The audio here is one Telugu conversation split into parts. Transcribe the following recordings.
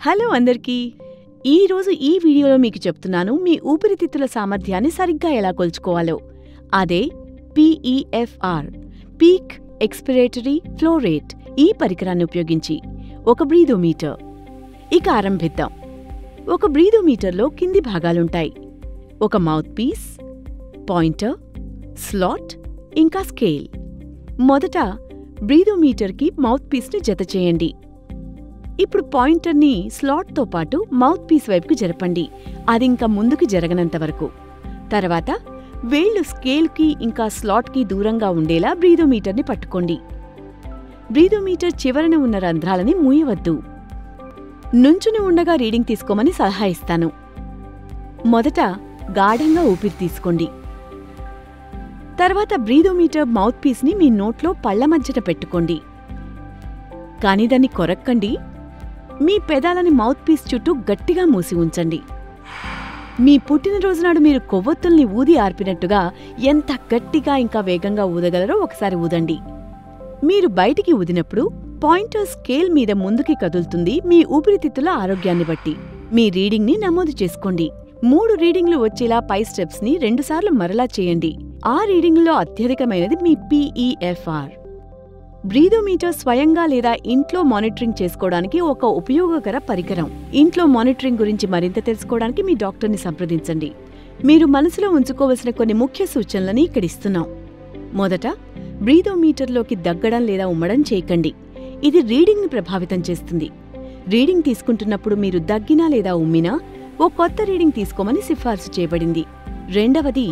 హలో అందరికీ! ఈరోజు ఈ వీడియోలో మీకు చెప్తున్నాను మీ ఊపిరితిత్తుల సామర్థ్యాన్ని సరిగ్గా ఎలా కొలుచుకోవాలో. అదే PEFR peak expiratory flow rate. ఈ పరికరాన్ని ఉపయోగించి ఒక బ్రీదోమీటర్. ఇక ఆరంభిద్దాం. ఒక బ్రీదోమీటర్లో కింది భాగాలుంటాయి. ఒక మౌత్ పీస్, పాయింటర్, స్లాట్ ఇంకా స్కేల్. మొదట బ్రీదోమీటర్కి మౌత్ పీస్ని జత చేయండి. ఇప్పుడు పాయింటర్ని స్లాట్తో పాటు మౌత్ పీస్ వైపుకు జరపండి, అదింక ముందుకు జరగనంత వరకు. తర్వాత వేళ్లు స్కేల్కి ఇంకా స్లాట్కి దూరంగా ఉండేలా బ్రీదోమీటర్ని పట్టుకోండి. బ్రీదోమీటర్ చివరన ఉన్న రంధ్రాలని మూయవద్దు. నుంచుని ఉండగా రీడింగ్ తీసుకోమని సలహా ఇస్తాను. మొదట గాఢంగా ఊపిరి తీసుకోండి. తర్వాత బ్రీదోమీటర్ మౌత్ పీస్ని మీ నోట్లో పళ్ల మధ్యట పెట్టుకోండి. కానీ దాన్ని కొరక్కండి. మీ పెదాలని మౌత్ పీస్ చుట్టూ గట్టిగా మూసి ఉంచండి. మీ పుట్టినరోజు నాడు మీరు కొవ్వొత్తుల్ని ఊది ఆర్పినట్టుగా ఎంత గట్టిగా ఇంకా వేగంగా ఊదగలరో ఒకసారి ఊదండి. మీరు బయటికి ఊదినప్పుడు పాయింటర్ స్కేల్ మీద ముందుకి కదులుతుంది. మీ ఊపిరితిత్తుల ఆరోగ్యాన్ని బట్టి మీ రీడింగ్ని నమోదు చేసుకోండి. 3 రీడింగ్లు వచ్చేలా పై స్టెప్స్ని 2 సార్లు మరలా చేయండి. ఆ రీడింగ్లో అత్యధికమైనది మీ PEFR. బ్రీదోమీటర్ స్వయంగా లేదా ఇంట్లో మానిటరింగ్ చేసుకోవడానికి ఒక ఉపయోగకర పరికరం. ఇంట్లో మానిటరింగ్ గురించి మరింత తెలుసుకోవడానికి మీ డాక్టర్ని సంప్రదించండి. మీరు మనసులో ఉంచుకోవలసిన కొన్ని ముఖ్య సూచనలని ఇక్కడిస్తున్నాం. మొదట, బ్రీదోమీటర్లోకి దగ్గడం లేదా ఉమ్మడం చేయకండి. ఇది రీడింగ్ని ప్రభావితం చేస్తుంది. రీడింగ్ తీసుకుంటున్నప్పుడు మీరు దగ్గినా లేదా ఉమ్మినా ఓ కొత్త రీడింగ్ తీసుకోమని సిఫార్సు చేయబడింది. రెండవది,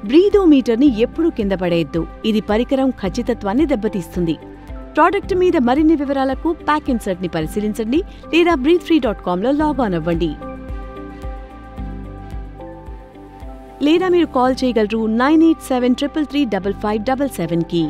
బ్రీదోమీటర్ని ఎప్పుడూ కింద పడేయద్దు. ఇది పరికరం ఖచ్చితత్వాన్ని దెబ్బతీస్తుంది. ప్రోడక్ట్ మీద మరిన్ని వివరాలకు ప్యాక్ ఇన్సర్ట్ని పరిశీలించండి లేదా breathefree.comలో లాగాన్ అవ్వండి. లేదా మీరు కాల్ చేయగలరు 9873335577కి.